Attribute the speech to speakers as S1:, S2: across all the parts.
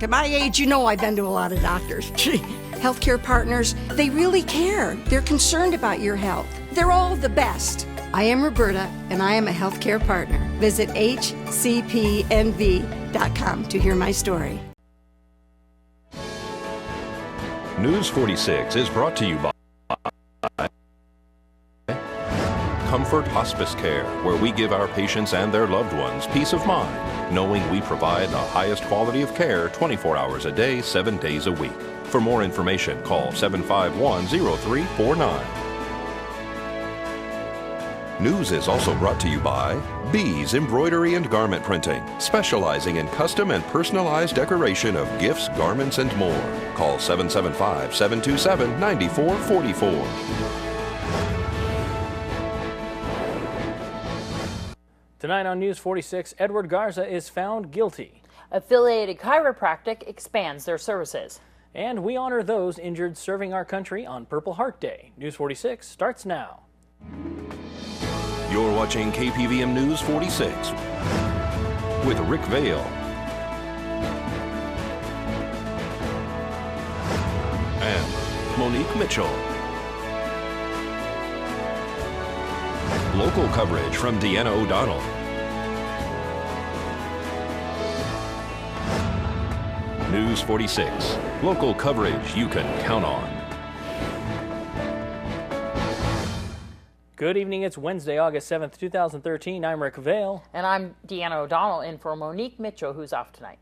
S1: Look, at my age, you know I've been to a lot of doctors. Healthcare partners, they really care. They're concerned about your health. They're all the best. I am Roberta, and I am a healthcare partner. Visit hcpnv.com to hear my story.
S2: News 46 is brought to you by Comfort Hospice Care, where we give our patients and their loved ones peace of mind, knowing we provide the highest quality of care 24 hours a day, 7 days a week. For more information, call 751-0349. News is also brought to you by Bees Embroidery and Garment Printing, specializing in custom and personalized decoration of gifts, garments, and more. Call 775-727-9444.
S3: Tonight on News 46, Edward Garza is found guilty.
S4: Affiliated Chiropractic expands their services.
S3: And we honor those injured serving our country on Purple Heart Day. News 46 starts now.
S2: You're watching KPVM News 46 with Rick Vale and Monique Mitchell. Local coverage from Deanna O'Donnell. News 46. Local coverage you can count on.
S3: Good evening. It's Wednesday, August 7th, 2013. I'm Rick Vale.
S4: And I'm Deanna O'Donnell, in for Monique Mitchell, who's off tonight.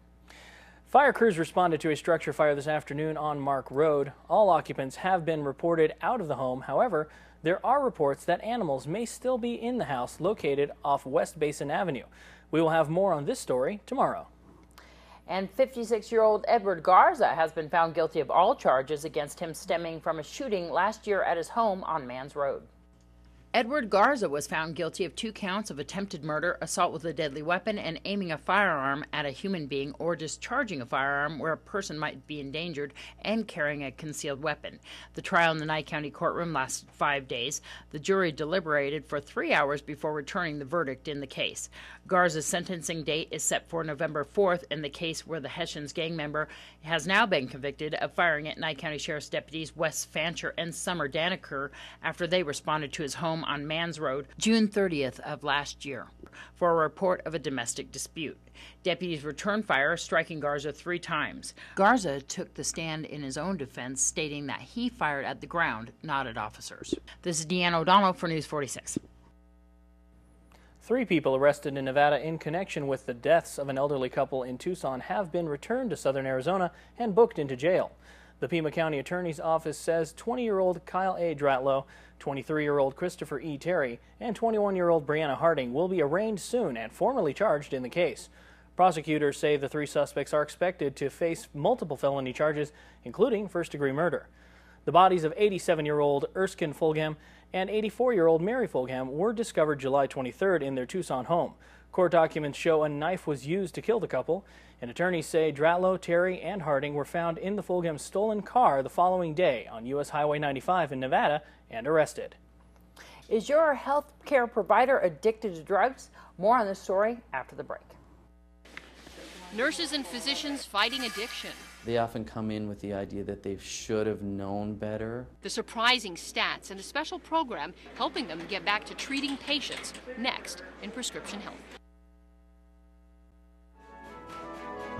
S3: Fire crews responded to a structure fire this afternoon on Mark Road. All occupants have been reported out of the home. However, there are reports that animals may still be in the house located off West Basin Avenue. We will have more on this story tomorrow.
S4: And 56-year-old Edward Garza has been found guilty of all charges against him stemming from a shooting last year at his home on Mans Road. Edward Garza was found guilty of 2 counts of attempted murder, assault with a deadly weapon, and aiming a firearm at a human being or discharging a firearm where a person might be endangered, and carrying a concealed weapon. The trial in the Nye County courtroom lasted 5 days. The jury deliberated for 3 hours before returning the verdict in the case. Garza's sentencing date is set for November 4th in the case where the Hessians gang member has now been convicted of firing at Nye County Sheriff's deputies Wes Fancher and Summer Danaker after they responded to his home on Mans Road June 30th of last year for a report of a domestic dispute. Deputies returned fire, striking Garza 3 times. Garza took the stand in his own defense, stating that he fired at the ground, not at officers. This is Deanna O'Donnell for News 46.
S3: 3 people arrested in Nevada in connection with the deaths of an elderly couple in Tucson have been returned to southern Arizona and booked into jail. The Pima County Attorney's Office says 20-year-old Kyle A. Dratlow, 23-year-old Christopher E. Terry, and 21-year-old Brianna Harding will be arraigned soon and formally charged in the case. Prosecutors say the 3 suspects are expected to face multiple felony charges, including first-degree murder. The bodies of 87-year-old Erskine Fulgham and 84-year-old Mary Fulgham were discovered July 23rd in their Tucson home. Court documents show a knife was used to kill the couple, and attorneys say Dratlow, Terry, and Harding were found in the Fulgham stolen car the following day on U.S. Highway 95 in Nevada and arrested.
S4: Is your health care provider addicted to drugs? More on this story after the break.
S5: Nurses and physicians fighting addiction.
S6: They often come in with the idea that they should have known better.
S5: The surprising stats and a special program helping them get back to treating patients next in Prescription Health.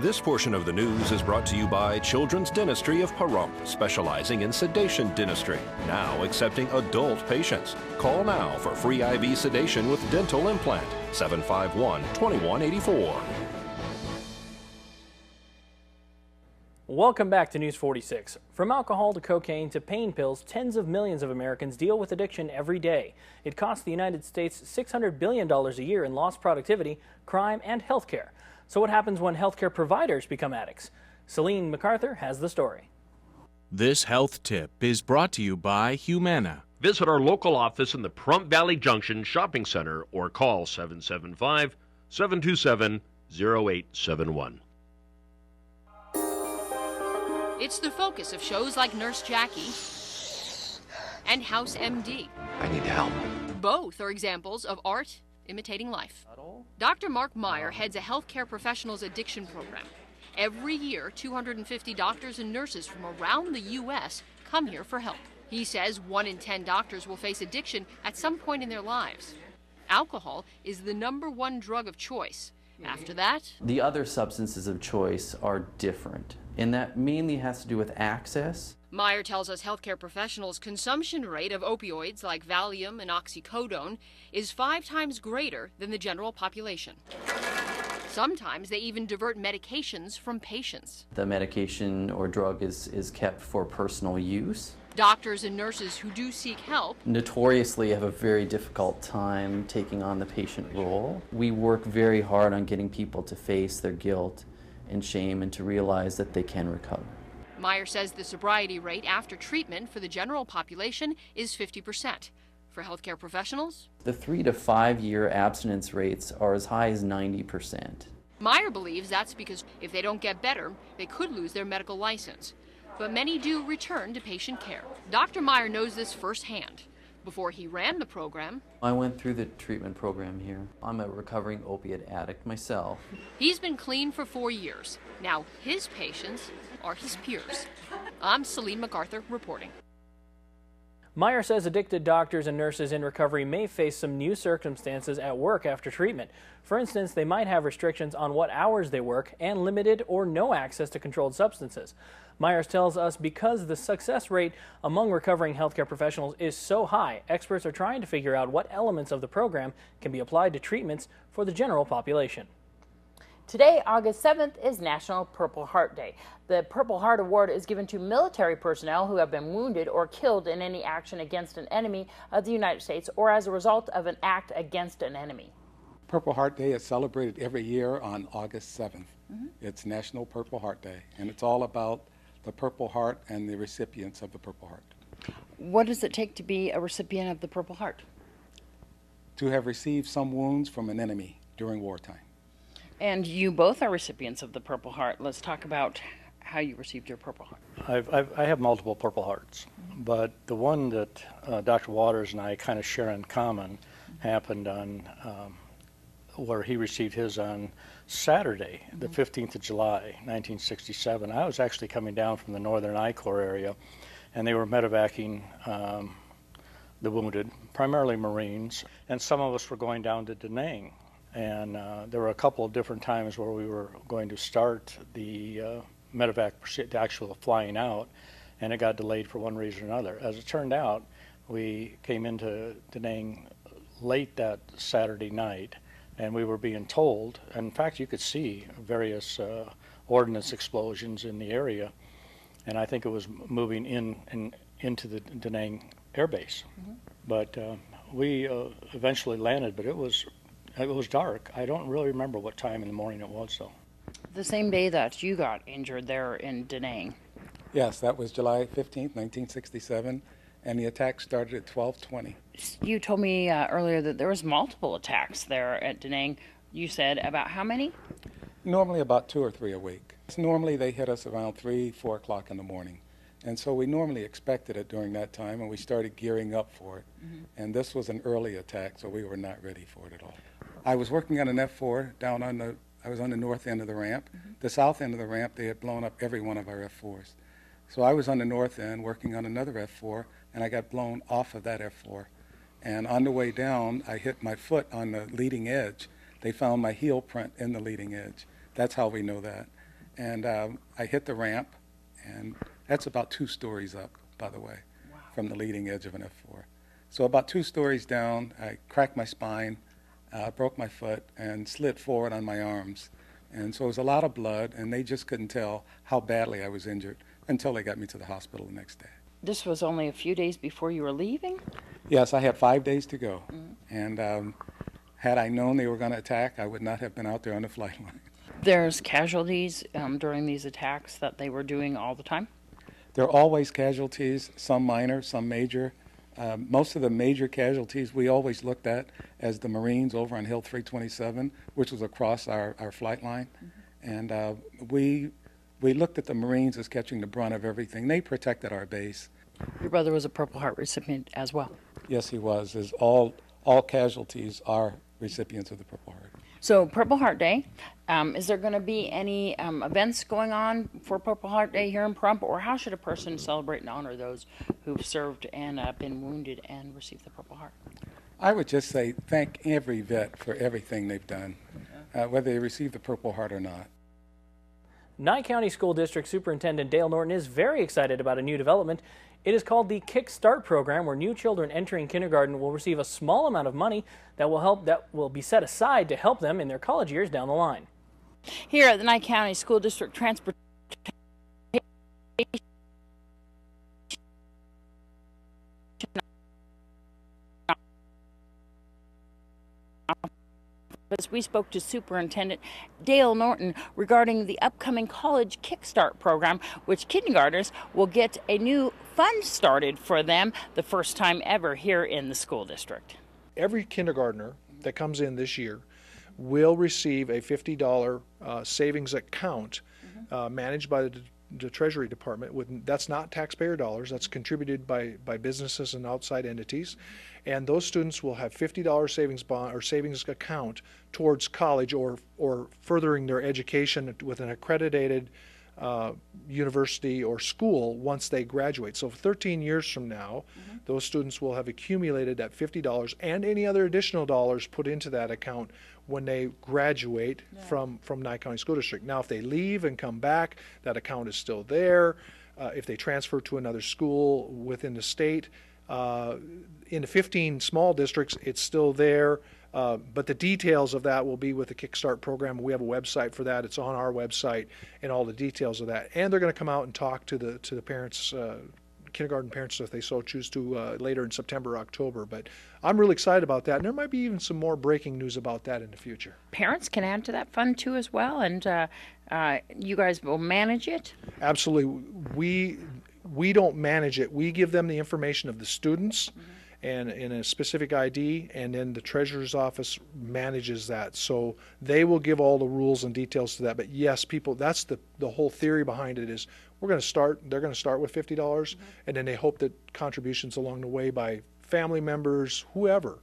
S2: This portion of the news is brought to you by Children's Dentistry of Pahrump, specializing in sedation dentistry, now accepting adult patients. Call now for free IV sedation with dental implant, 751-2184.
S3: Welcome back to News 46. From alcohol to cocaine to pain pills, tens of millions of Americans deal with addiction every day. It costs the United States $600 billion a year in lost productivity, crime, and health care. So what happens when healthcare providers become addicts? Celine MacArthur has the story.
S7: This health tip is brought to you by Humana.
S8: Visit our local office in the Pahrump Valley Junction Shopping Center or call 775-727-0871.
S5: It's the focus of shows like Nurse Jackie and House MD.
S9: I need help.
S5: Both are examples of art imitating life. Dr. Mark Meyer heads a healthcare professionals addiction program. Every year, 250 doctors and nurses from around the U.S. come here for help. He says 1 in 10 doctors will face addiction at some point in their lives. Alcohol is the #1 drug of choice. After that,
S6: The other substances of choice are different, and that mainly has to do with access.
S5: Meyer tells us healthcare professionals' consumption rate of opioids like Valium and oxycodone is 5 times greater than the general population. Sometimes they even divert medications from patients.
S6: The medication or drug is kept for personal use.
S5: Doctors and nurses who do seek help
S6: Notoriously have a very difficult time taking on the patient role. We work very hard on getting people to face their guilt and shame and to realize that they can recover.
S5: Meyer says the sobriety rate after treatment for the general population is 50%. For healthcare professionals,
S6: The 3 to 5 year abstinence rates are as high as 90%.
S5: Meyer believes that's because if they don't get better, they could lose their medical license. But many do return to patient care. Dr. Meyer knows this firsthand. Before he ran the program,
S6: I went through the treatment program here. I'm a recovering opiate addict myself.
S5: he's been clean for 4 years. Now his patients are his peers. I'm Celine MacArthur reporting.
S3: Meyer says addicted doctors and nurses in recovery may face some new circumstances at work after treatment. For instance, they might have restrictions on what hours they work and limited or no access to controlled substances. Myers tells us because the success rate among recovering healthcare professionals is so high, experts are trying to figure out what elements of the program can be applied to treatments for the general population.
S4: Today, August 7th, is National Purple Heart Day. The Purple Heart Award is given to military personnel who have been wounded or killed in any action against an enemy of the United States or as a result of an act against an enemy.
S9: Purple Heart Day is celebrated every year on August 7th. It's National Purple Heart Day, and it's all about the Purple Heart and the recipients of the Purple Heart.
S4: What does it take to be a recipient of the Purple Heart?
S9: To have received some wounds from an enemy during wartime.
S4: And you both are recipients of the Purple Heart. Let's talk about how you received your Purple Heart.
S10: I have multiple Purple Hearts, but the one that Dr. Waters and I kind of share in common happened on where he received his on Saturday, the 15th of July, 1967. I was actually coming down from the Northern I Corps area, and they were medevacing the wounded, primarily Marines, and some of us were going down to Da Nang. And there were a couple of different times where we were going to start the medevac, the actual flying out, and it got delayed for one reason or another. As it turned out, we came into Da Nang late that Saturday night, and we were being told, and in fact you could see various ordnance explosions in the area, and I think it was moving into the Da Nang Air Base. But we eventually landed, but it was dark. I don't really remember what time in the morning it was, though.
S4: The same day that you got injured there in Da Nang.
S9: Yes, that was July 15th, 1967, and the attack started at 12:20.
S4: You told me earlier that there was multiple attacks there at Da Nang. You said about how many?
S9: Normally about 2 or 3 a week. Normally they hit us around 3, 4 o'clock in the morning. And so we normally expected it during that time, and we started gearing up for it. And this was an early attack, so we were not ready for it at all. I was working on an F4 down on I was on the north end of the ramp. The south end of the ramp, they had blown up every one of our F4s. So I was on the north end working on another F4, and I got blown off of that F4. And on the way down, I hit my foot on the leading edge. They found my heel print in the leading edge. That's how we know that. And I hit the ramp, and that's about 2 stories up, by the way, from the leading edge of an F4. So about 2 stories down, I cracked my spine, broke my foot, and slid forward on my arms. And so it was a lot of blood, and they just couldn't tell how badly I was injured until they got me to the hospital the next day.
S4: This was only a few days before you were leaving?
S9: Yes, I had 5 days to go. And had I known they were going to attack, I would not have been out there on the flight line.
S4: There's casualties during these attacks that they were doing all the time?
S9: There are always casualties, some minor, some major. Most of the major casualties we always looked at as the Marines over on Hill 327, which was across our flight line. And we looked at the Marines as catching the brunt of everything. They protected our base.
S4: Your brother was a Purple Heart recipient as well?
S9: Yes, he was. All casualties are recipients of the Purple Heart.
S4: So Purple Heart Day, is there going to be any events going on for Purple Heart Day here in Pahrump, or how should a person celebrate and honor those who've served and been wounded and received the Purple Heart?
S9: I would just say thank every vet for everything they've done, whether they receive the Purple Heart or not.
S3: Nye County School District Superintendent Dale Norton is very excited about a new development. It is called the Kickstart program, where new children entering kindergarten will receive a small amount of money that will be set aside to help them in their college years down the line.
S4: Here at the Nye County School District Transportation we spoke to Superintendent Dale Norton regarding the upcoming College Kickstart program, which kindergartners will get a new fund started for them the first time ever here in the school district.
S11: Every kindergartner that comes in this year will receive a $50 savings account managed by the Treasury Department. That's not taxpayer dollars, that's contributed by businesses and outside entities. And those students will have $50 savings bond or savings account towards college or furthering their education with an accredited university or school once they graduate. So 13 years from now, those students will have accumulated that $50 and any other additional dollars put into that account when they graduate from Nye County School District. Now, if they leave and come back, that account is still there. If they transfer to another school within the state, in the 15 small districts, it's still there. But the details of that will be with the Kickstart program. We have a website for that. It's on our website, and all the details of that. And they're going to come out and talk to the parents, kindergarten parents, if they so choose to, later in September or October. But I'm really excited about that, and there might be even some more breaking news about that in the future.
S4: Parents can add to that fund too as well, and you guys will manage it?
S11: Absolutely. We don't manage it. We give them the information of the students and in a specific ID, and then the treasurer's office manages that. So they will give all the rules and details to that. But yes, people, that's the whole theory behind it is they're going to start with $50, and then they hope that contributions along the way by family members, whoever,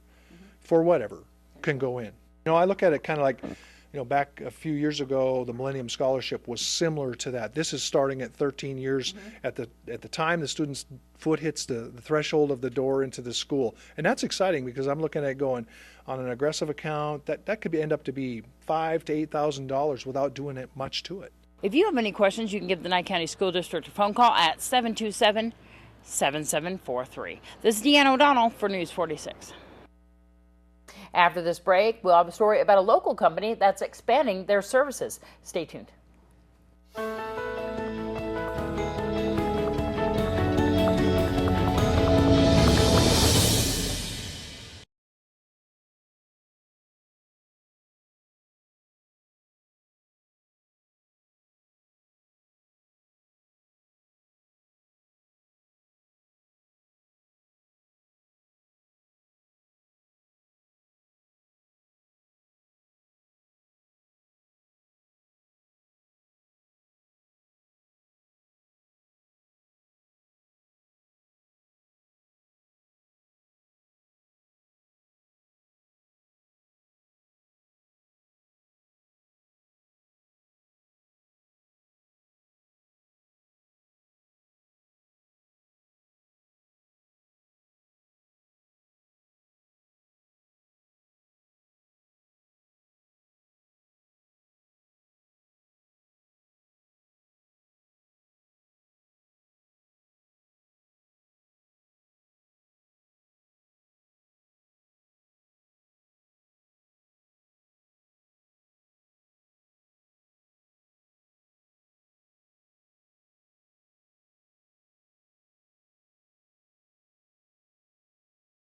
S11: for whatever, can go in. You know, I look at it kind of like, you know, back a few years ago, the Millennium Scholarship was similar to that. This is starting at 13 years at the time the student's foot hits the threshold of the door into the school. And that's exciting because I'm looking at going on an aggressive account, that could end up to be $5,000 to $8,000 without doing it much to it.
S4: If you have any questions, you can give the Nye County School District a phone call at 727-7743. This is Deanna O'Donnell for News 46. After this break, we'll have a story about a local company that's expanding their services. Stay tuned.